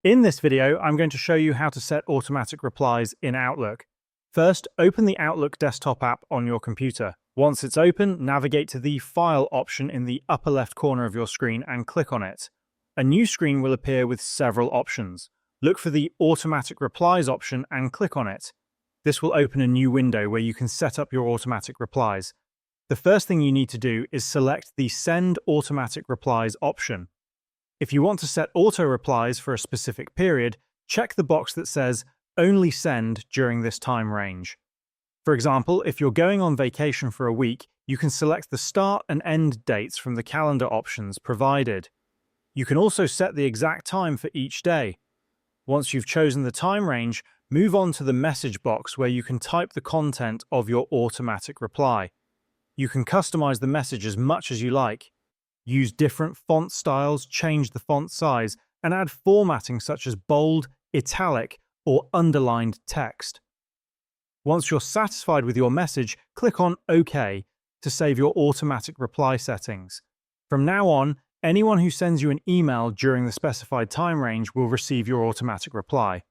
In this video, I'm going to show you how to set automatic replies in Outlook. First, open the Outlook desktop app on your computer. Once it's open, navigate to the File option in the upper left corner of your screen and click on it. A new screen will appear with several options. Look for the Automatic Replies option and click on it. This will open a new window where you can set up your automatic replies. The first thing you need to do is select the Send Automatic Replies option. If you want to set auto-replies for a specific period, check the box that says Only send during this time range. For example, if you're going on vacation for a week, you can select the start and end dates from the calendar options provided. You can also set the exact time for each day. Once you've chosen the time range, move on to the message box where you can type the content of your automatic reply. You can customize the message as much as you like. Use different font styles, change the font size, and add formatting such as bold, italic, or underlined text. Once you're satisfied with your message, click on OK to save your automatic reply settings. From now on, anyone who sends you an email during the specified time range will receive your automatic reply.